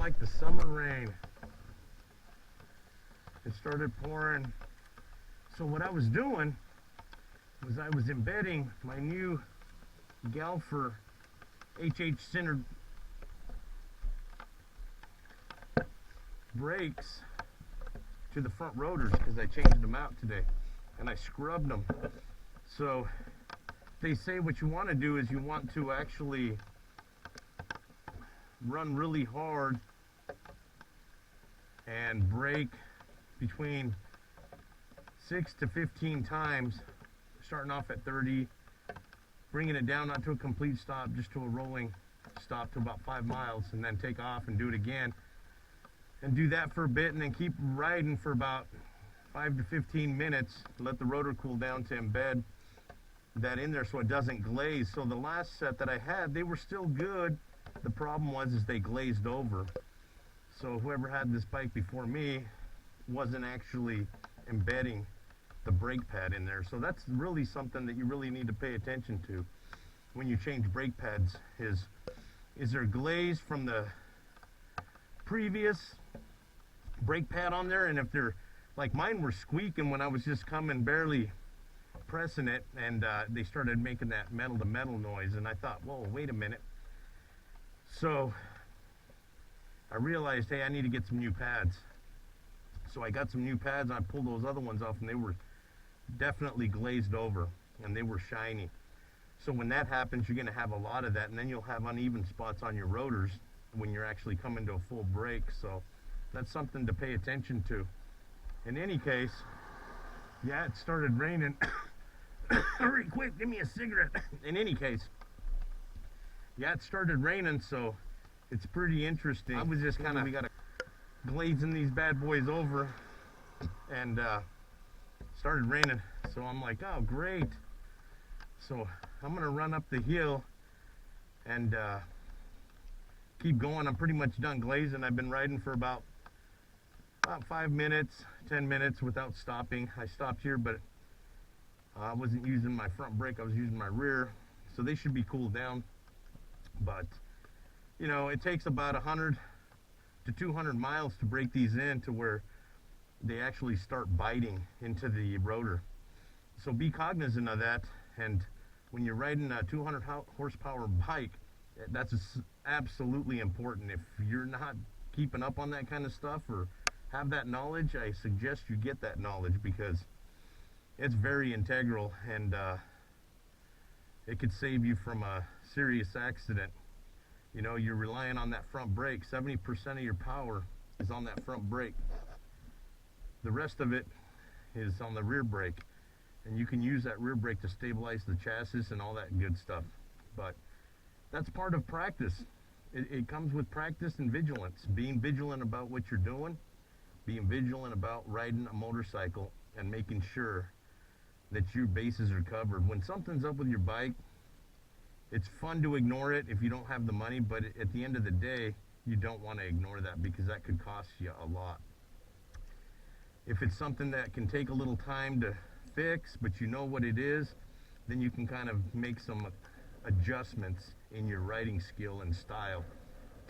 like the summer rain. It started pouring. So what I was doing was I was embedding my new Galfer HH sintered brakes to the front rotors because I changed them out today and I scrubbed them. So they say what you want to do is you want to actually run really hard and brake between 6 to 15 times, starting off at 30, bringing it down not to a complete stop, just to a rolling stop to about 5 miles, and then take off and do it again. And do that for a bit and then keep riding for about 5 to 15 minutes. Let the rotor cool down to embed that in there so it doesn't glaze. So the last set that I had, they were still good. The problem was they glazed over. So whoever had this bike before me wasn't actually embedding the brake pad in there. So that's really something that you really need to pay attention to when you change brake pads. Is there glaze from the previous brake pad on there? And if they're, like mine were squeaking when I was just coming barely pressing it, and they started making that metal to metal noise, and I thought, whoa, wait a minute. So I realized, hey, I need to get some new pads. So I got some new pads and I pulled those other ones off, and they were definitely glazed over and they were shiny. So when that happens, you're going to have a lot of that, and then you'll have uneven spots on your rotors when you're actually coming to a full brake. So that's something to pay attention to. In any case, yeah, it started raining. Hurry, quick, give me a cigarette. In any case, yeah, it started raining, so it's pretty interesting. I was just kind of, we got to glazing these bad boys over, and started raining. So I'm like, oh, great. So I'm going to run up the hill and keep going. I'm pretty much done glazing. I've been riding for about 5 minutes, 10 minutes without stopping. I stopped here, but I wasn't using my front brake. I was using my rear. So they should be cooled down. But, you know, it takes about 100 to 200 miles to break these in to where they actually start biting into the rotor. So be cognizant of that. And when you're riding a 200 horsepower bike, that's absolutely important. If you're not keeping up on that kind of stuff or have that knowledge, I suggest you get that knowledge, because it's very integral, and it could save you from a serious accident. You know, you're relying on that front brake. 70% of your power is on that front brake. The rest of it is on the rear brake, and you can use that rear brake to stabilize the chassis and all that good stuff. But that's part of practice. It comes with practice and vigilance. Being vigilant about what you're doing, being vigilant about riding a motorcycle, and making sure that your bases are covered. When something's up with your bike, it's fun to ignore it if you don't have the money, but at the end of the day, you don't want to ignore that, because that could cost you a lot. If it's something that can take a little time to fix, but you know what it is, then you can kind of make some adjustments in your riding skill and style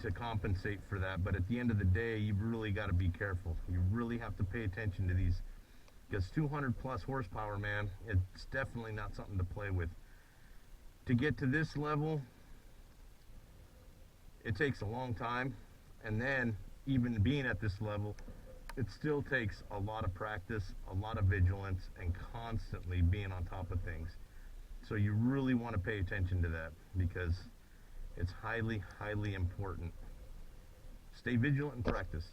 to compensate for that. But at the end of the day, you've really got to be careful. You really have to pay attention to these, because 200 plus horsepower, man, it's definitely not something to play with. To get to this level, it takes a long time, and then even being at this level, it still takes a lot of practice, a lot of vigilance, and constantly being on top of things. So you really want to pay attention to that, because it's highly, highly important. Stay vigilant and practice.